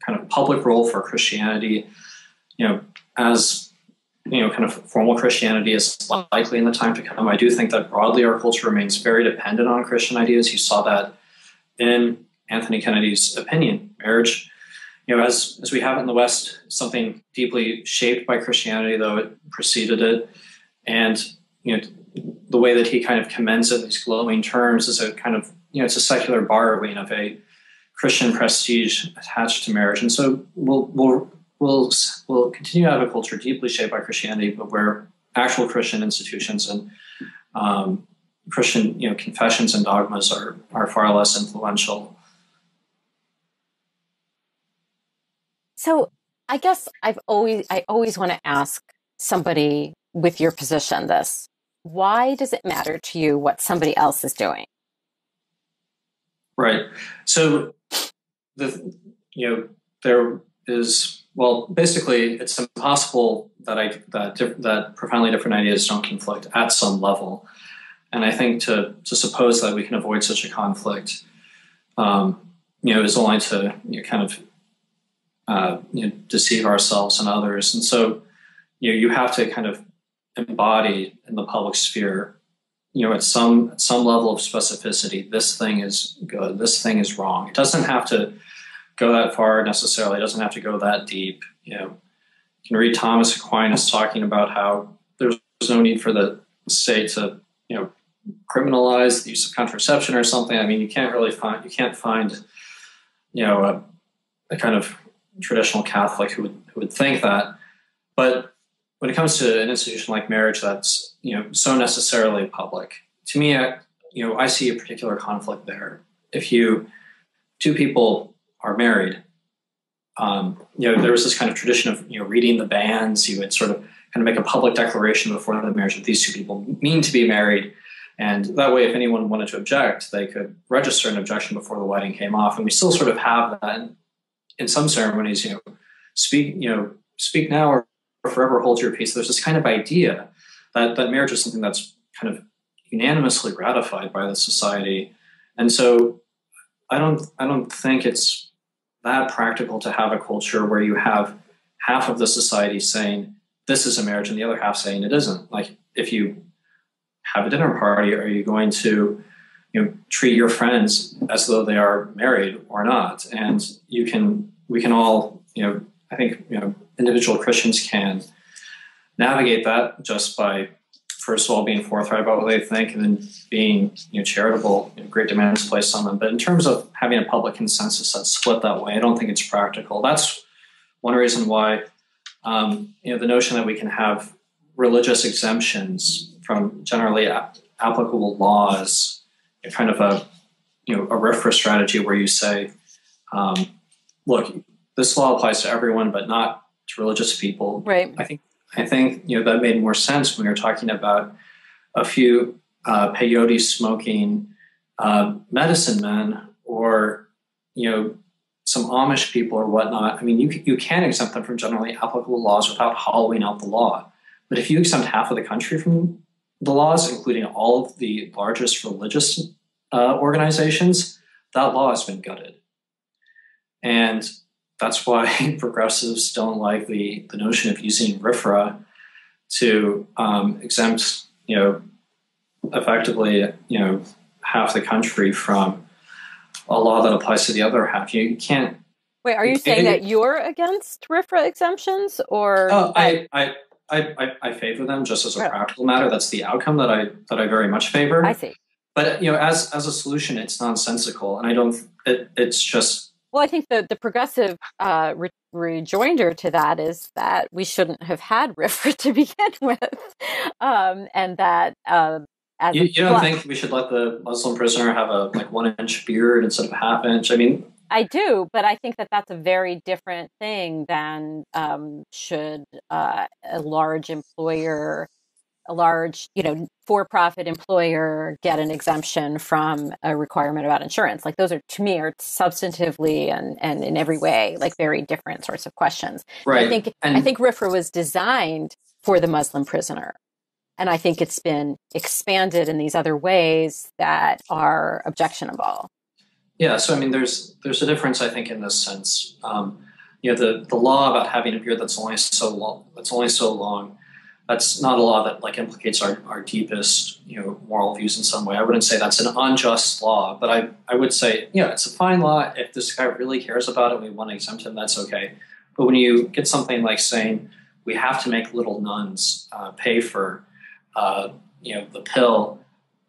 of public role for Christianity, as kind of formal Christianity is likely in the time to come. I do think that broadly our culture remains very dependent on Christian ideas. You saw that in Anthony Kennedy's opinion. Marriage, as we have it in the West, something deeply shaped by Christianity, though it preceded it. And, the way that he kind of commends it in these glowing terms is a kind of, it's a secular borrowing of a Christian prestige attached to marriage. And so we'll continue to have a culture deeply shaped by Christianity, but where actual Christian institutions and Christian confessions and dogmas are far less influential. So I guess I always want to ask somebody with your position this: why does it matter to you what somebody else is doing? Right. So there is. Well, basically, it's impossible that profoundly different ideas don't conflict at some level, and I think to suppose that we can avoid such a conflict, is only to kind of deceive ourselves and others. And so, you have to kind of embody in the public sphere, at some level of specificity. This thing is good. This thing is wrong. It doesn't have to go that far necessarily. It doesn't have to go that deep. You can read Thomas Aquinas talking about how there's no need for the state to, criminalize the use of contraception or something. I mean, you can't find, a kind of traditional Catholic who would think that. But when it comes to an institution like marriage, that's, so necessarily public, to me, I see a particular conflict there. If two people are married, there was this kind of tradition of reading the banns. You would sort of kind of make a public declaration before the marriage that these two people mean to be married, and that way, if anyone wanted to object, they could register an objection before the wedding came off. And we still sort of have that in some ceremonies. Speak now or forever hold your peace. There's this kind of idea that marriage is something that's kind of unanimously ratified by the society, and so I don't think it's that practical to have a culture where you have half of the society saying this is a marriage and the other half saying it isn't. Like, if you have a dinner party, are you going to treat your friends as though they are married or not? And we can all, I think, individual Christians can navigate that just by, first of all, being forthright about what they think, and then being charitable. Great demands placed on them. But in terms of having a public consensus that's split that way, I don't think it's practical. That's one reason why the notion that we can have religious exemptions from generally applicable laws, kind of a RFRA strategy where you say, look, this law applies to everyone, but not to religious people. Right. I think that made more sense when you're talking about a few peyote smoking medicine men, or some Amish people or whatnot. I mean, you can exempt them from generally applicable laws without hollowing out the law. But if you exempt half of the country from the laws, including all of the largest religious organizations, that law has been gutted. And that's why progressives don't like the notion of using RFRA to exempt, effectively, half the country from a law that applies to the other half. You can't Wait, are you saying that you're against RFRA exemptions, or? Oh, I favor them just as a practical matter. That's the outcome that I very much favor. I see. But as a solution, it's nonsensical, and I don't. It's just. Well, I think the progressive rejoinder to that is that we shouldn't have had RFRA to begin with, and that as you don't think we should let the Muslim prisoner have a 1-inch beard instead of a half-inch? I mean, I do, but I think that that's a very different thing than should a large employer, a large, for-profit employer get an exemption from a requirement about insurance. Like those are, to me, are substantively and in every way very different sorts of questions. Right. I think RFRA was designed for the Muslim prisoner, and I think it's been expanded in these other ways that are objectionable. Yeah, so I mean, there's a difference, I think, in this sense. The law about having a beard that's only so long, that's not a law that implicates our deepest moral views in some way. I wouldn't say that's an unjust law, but I would say it's a fine law. If this guy really cares about it, we want to exempt him. That's okay. But when you get something like saying we have to make little nuns pay for the pill,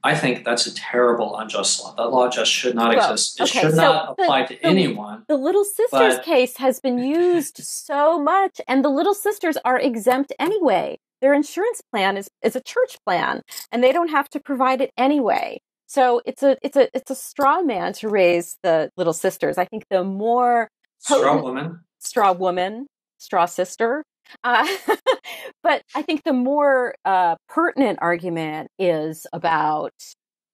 I think that's a terrible, unjust law. That law just should not exist. It should not apply to anyone. The Little Sisters case has been used so much, and the Little Sisters are exempt anyway. Their insurance plan is a church plan, and they don't have to provide it anyway. So it's a straw man to raise the Little Sisters. I think the more straw woman, straw sister. But I think the more pertinent argument is about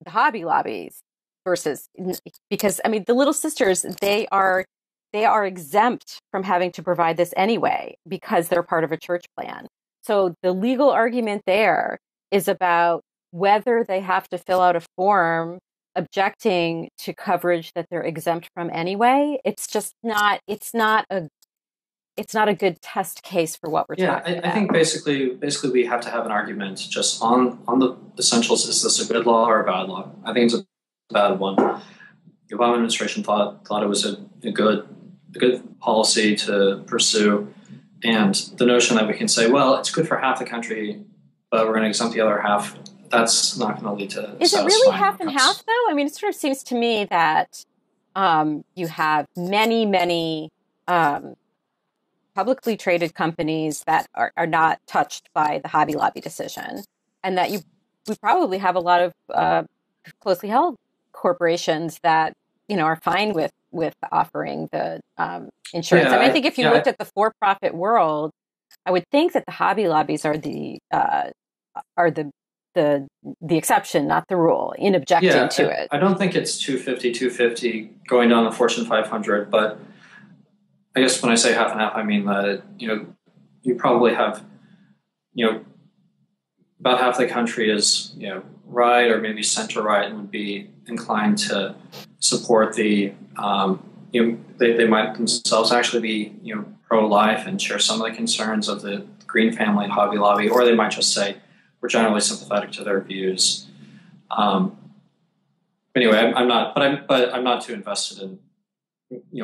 the Hobby Lobbies because the Little Sisters, they are exempt from having to provide this anyway because they're part of a church plan. So the legal argument there is about whether they have to fill out a form objecting to coverage that they're exempt from anyway. It's just not. It's not a good test case for what we're talking about. I think basically we have to have an argument just on the essentials. Is this a good law or a bad law? I think it's a bad one. The Obama administration thought it was a good policy to pursue, and the notion that we can say, well, it's good for half the country, but we're going to exempt the other half. That's not going to lead to. Is it really half and half though? I mean, it sort of seems to me that you have many publicly traded companies that are not touched by the Hobby Lobby decision, and that we probably have a lot of closely held corporations that are fine with offering the insurance. I think if you looked at the for-profit world, I would think that the Hobby Lobbies are the exception, not the rule, in objecting to it. I don't think it's 250 going down the Fortune 500, but I guess when I say half and half, I mean that you probably have about half the country is right or maybe center right and would be inclined to support the they might themselves actually be pro-life and share some of the concerns of the Green family and Hobby Lobby, or they might just say we're generally sympathetic to their views. Anyway, I'm not too invested in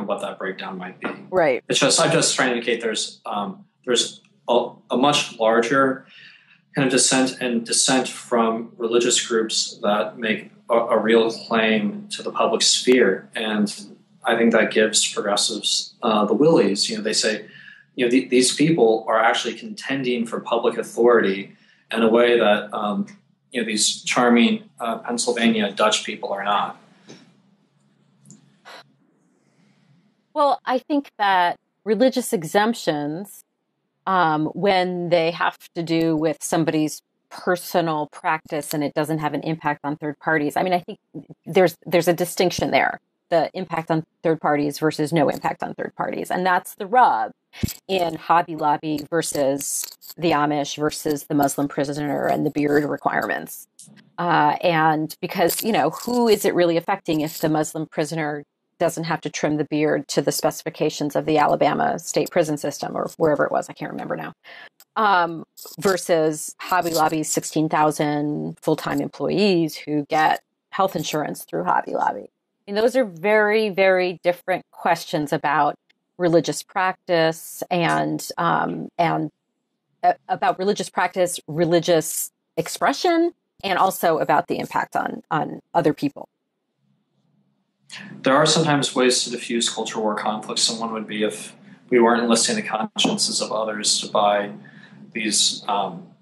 what that breakdown might be. Right. I'm just trying to indicate there's a much larger kind of dissent from religious groups that make a real claim to the public sphere, and I think that gives progressives the willies. They say, these people are actually contending for public authority in a way that these charming Pennsylvania Dutch people are not. Well, I think that religious exemptions, when they have to do with somebody's personal practice and it doesn't have an impact on third parties, I think there's a distinction there, the impact on third parties versus no impact on third parties. And that's the rub in Hobby Lobby versus the Amish versus the Muslim prisoner and the beard requirements. And because, who is it really affecting if the Muslim prisoner doesn't have to trim the beard to the specifications of the Alabama state prison system or wherever it was, I can't remember now, versus Hobby Lobby's 16,000 full-time employees who get health insurance through Hobby Lobby. Those are very, very different questions about religious practice and about religious practice, religious expression, and also about the impact on other people. There are sometimes ways to diffuse culture war conflicts, and one would be if we weren't enlisting the consciences of others to buy these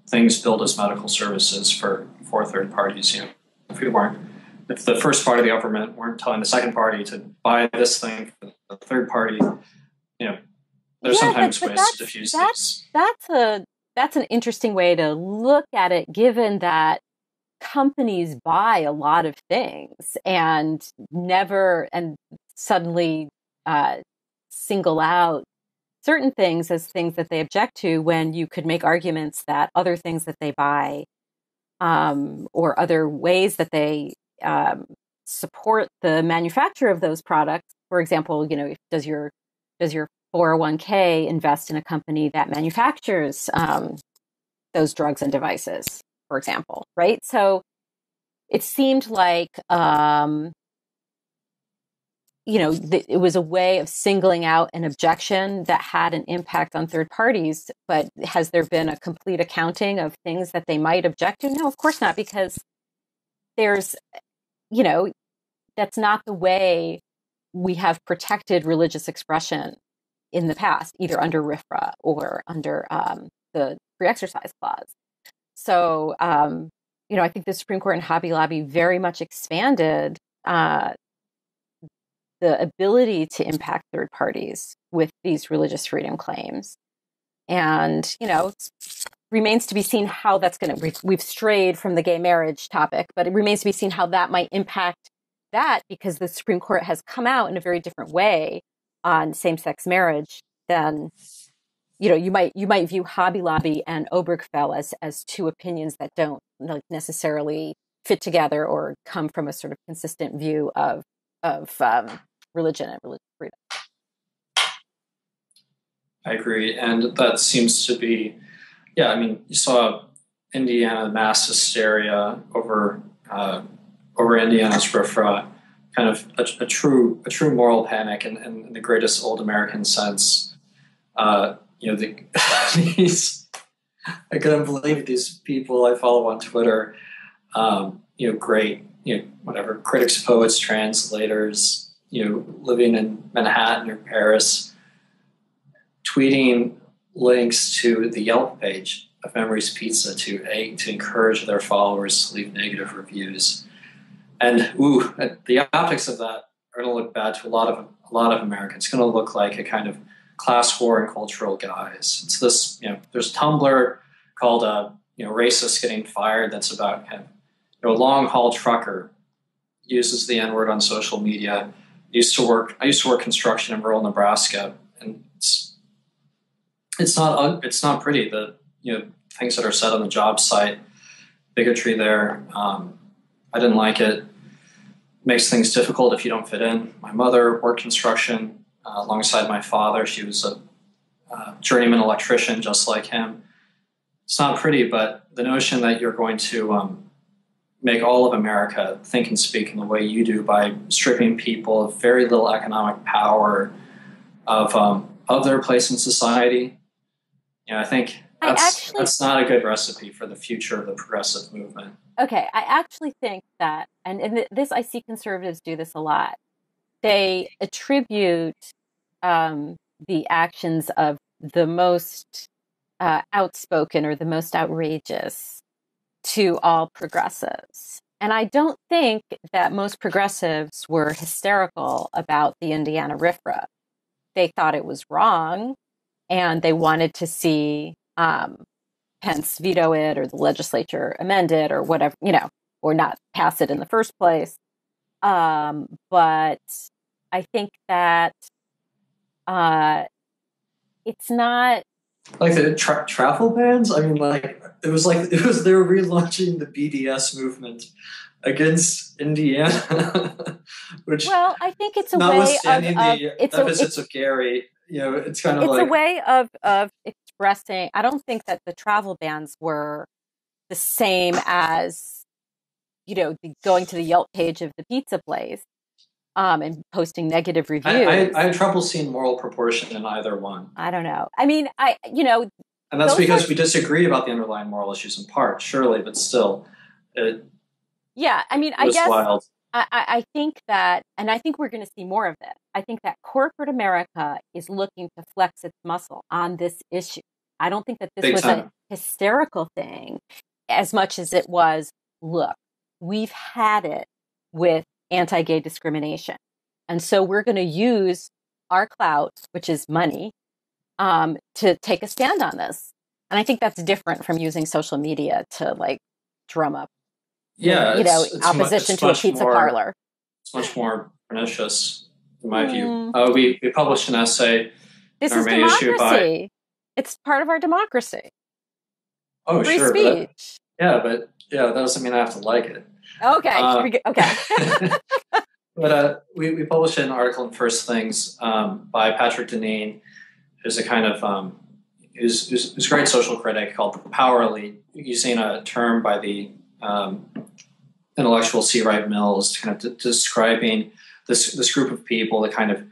things billed as medical services for third parties. You know, if the first party of the government weren't telling the second party to buy this thing for the third party, you know, there's sometimes ways to diffuse these. That's an interesting way to look at it, given that companies buy a lot of things and suddenly single out certain things as things that they object to, when you could make arguments that other things that they buy or other ways that they support the manufacture of those products. For example, you know, does your 401k invest in a company that manufactures those drugs and devices, for example, right? So it seemed like, it was a way of singling out an objection that had an impact on third parties. But has there been a complete accounting of things that they might object to? No, of course not, because there's, that's not the way we have protected religious expression in the past, either under RFRA or under the Free Exercise Clause. So, I think the Supreme Court and Hobby Lobby very much expanded the ability to impact third parties with these religious freedom claims. And, it remains to be seen how that's going to, we've strayed from the gay marriage topic, but it remains to be seen how that might impact that, because the Supreme Court has come out in a very different way on same-sex marriage than, you might view Hobby Lobby and Obergefell as two opinions that don't necessarily fit together or come from a sort of consistent view of religion and religious freedom. I agree, and that seems to be, you saw Indiana mass hysteria over Indiana's RFRA, kind of a true moral panic in the greatest old American sense. These, I couldn't believe these people I follow on Twitter, great, critics, poets, translators, living in Manhattan or Paris, tweeting links to the Yelp page of Memories Pizza to encourage their followers to leave negative reviews. And the optics of that are going to look bad to a lot of Americans. It's going to look like a kind of class war and cultural guise. It's this, there's a Tumblr called Racist Getting Fired that's about kind of, a long haul trucker uses the N-word on social media. I used to work construction in rural Nebraska, and it's not pretty. The things that are said on the job site, bigotry there. I didn't like it. Makes things difficult if you don't fit in. My mother worked construction alongside my father. She was a journeyman electrician, just like him. It's not pretty, but the notion that you're going to make all of America think and speak in the way you do by stripping people of very little economic power of their place in society, I think that's not a good recipe for the future of the progressive movement. Okay, I actually think that, and this, I see conservatives do this a lot. They attribute the actions of the most outspoken or the most outrageous to all progressives. And I don't think that most progressives were hysterical about the Indiana RFRA. They thought it was wrong, and they wanted to see Pence veto it, or the legislature amend it, or whatever, or not pass it in the first place. But I think that it's not like the travel bans. I mean, it was they were relaunching the BDS movement against Indiana, which, well, I think it's a way notwithstanding the deficits of Gary, it's kind of it's a way of expressing. I don't think that the travel bans were the same as, going to the Yelp page of the pizza place. and posting negative reviews. I have trouble seeing moral proportion in either one. I don't know. I mean, and that's because we disagree about the underlying moral issues in part, surely, but still. Yeah, I mean, I guess wild. I think that, and I think we're going to see more of this. I think that corporate America is looking to flex its muscle on this issue. I don't think that this was a hysterical thing as much as it was, look, we've had it with anti-gay discrimination. And so we're going to use our clout, which is money, to take a stand on this. And I think that's different from using social media to like drum up it's opposition to a pizza parlor. It's much more pernicious, in my view. We published an essay. This is democracy. It's part of our democracy. Oh, free sure. speech. That doesn't mean I have to like it. Okay. Okay. But we published an article in First Things by Patrick Deneen, who's a kind of who's a great social critic, called the power elite, using a term by the intellectual C. Wright Mills, kind of describing this group of people, the kind of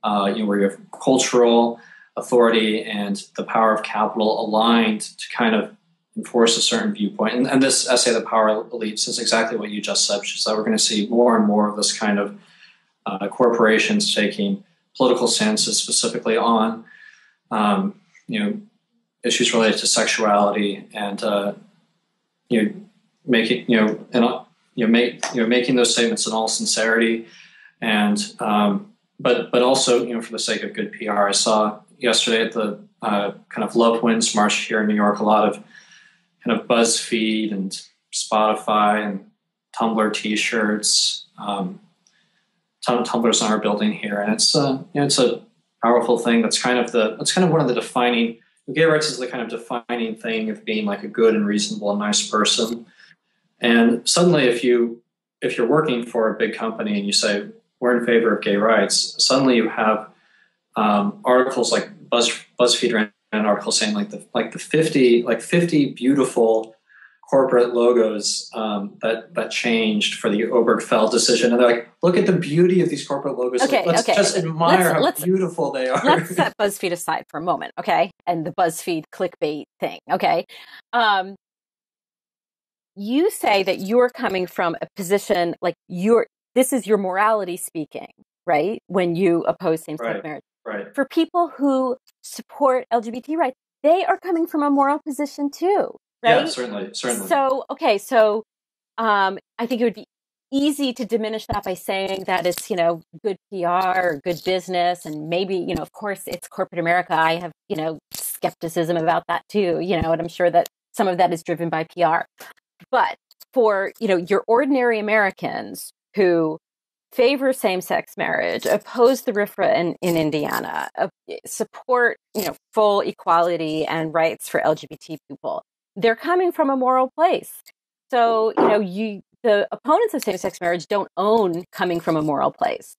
where you have cultural authority and the power of capital aligned to kind of enforce a certain viewpoint. And this essay, The Power Elite, says exactly what you just said, which is that we're going to see more and more of this kind of corporations taking political stances specifically on issues related to sexuality and making those statements in all sincerity, and but also for the sake of good PR. I saw yesterday at the kind of Love Wins March here in New York a lot of kind of BuzzFeed and Spotify and Tumblr T-shirts. Tumblr's on our building here, and it's a powerful thing. That's kind of one of the defining. Gay rights is the kind of defining thing of being like a good and reasonable and nice person. And suddenly, if you're working for a big company and you say we're in favor of gay rights, suddenly you have articles like BuzzFeed ran an article saying like the 50 beautiful corporate logos that changed for the Obergefell decision, and they're like, look at the beauty of these corporate logos. Let's just admire how beautiful they are. Let's set BuzzFeed aside for a moment, okay? And the BuzzFeed clickbait thing, okay? You say that you're coming from a position like this is your morality speaking, right? When you oppose same-sex marriage. Right. For people who support LGBT rights, they are coming from a moral position too, right? Yeah, certainly. So, I think it would be easy to diminish that by saying that it's, good PR or good business. And maybe, of course, it's corporate America. I have, skepticism about that too, and I'm sure that some of that is driven by PR. But for, your ordinary Americans who favor same-sex marriage, oppose the RFRA in Indiana, support, full equality and rights for LGBT people, they're coming from a moral place. So, the opponents of same-sex marriage don't own coming from a moral place.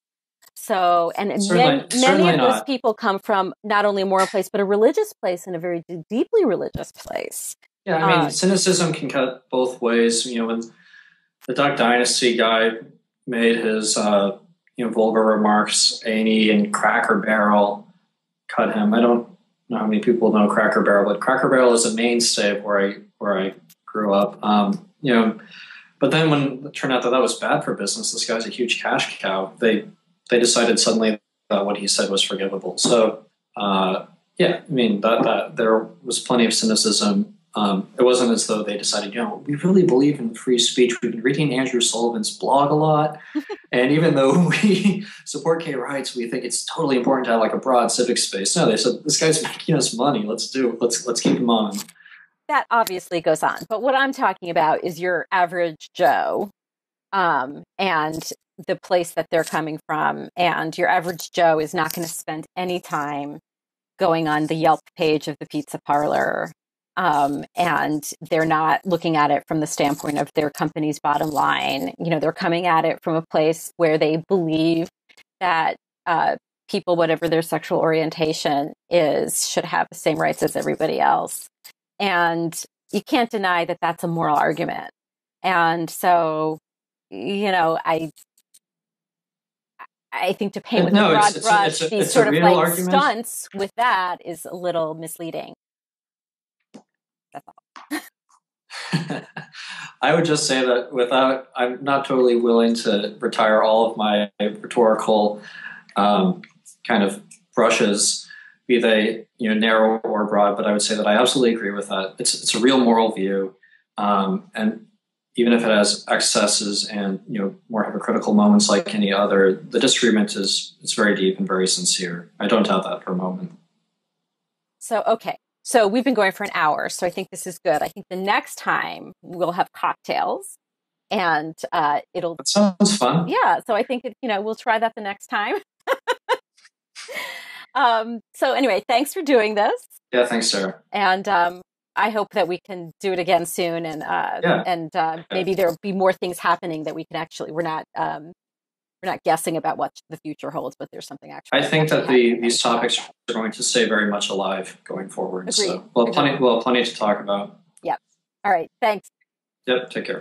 So, and many of those people come from not only a moral place, but a religious place, and a very deeply religious place. Yeah, I mean, cynicism can cut both ways. When the Duck Dynasty guy made his, vulgar remarks, A&E and Cracker Barrel cut him. I don't know how many people know Cracker Barrel, but Cracker Barrel is a mainstay of where I grew up. But then when it turned out that was bad for business, this guy's a huge cash cow. They decided suddenly that what he said was forgivable. So, that there was plenty of cynicism. It wasn't as though they decided, we really believe in free speech. We've been reading Andrew Sullivan's blog a lot. And even though we support gay rights, we think it's totally important to have like a broad civic space. No, they said, this guy's making us money. Let's keep him on. That obviously goes on. But what I'm talking about is your average Joe, and the place that they're coming from. And your average Joe is not going to spend any time going on the Yelp page of the pizza parlor. And they're not looking at it from the standpoint of their company's bottom line. They're coming at it from a place where they believe that people, whatever their sexual orientation is, should have the same rights as everybody else. And you can't deny that that's a moral argument. And so, I think to paint with No, a broad it's brush a these sort of real like argument. stunts with that is a little misleading. That's all. I would just say that I'm not totally willing to retire all of my rhetorical kind of brushes, be they narrow or broad. But I would say that I absolutely agree with that. It's a real moral view, and even if it has excesses and more hypocritical moments like any other, the disagreement is very deep and very sincere. I don't doubt that for a moment. So, okay. So we've been going for an hour, so I think this is good. I think the next time we'll have cocktails, and it'll. That sounds fun. Yeah. So I think we'll try that the next time. So anyway, thanks for doing this. Yeah, thanks, Sarah. And I hope that we can do it again soon, and maybe there'll be more things happening that we can actually. We're not guessing about what the future holds, but there's something actually. I think that these topics are going to stay very much alive going forward. Agreed. So, plenty to talk about. Yep. All right. Thanks. Yep. Take care.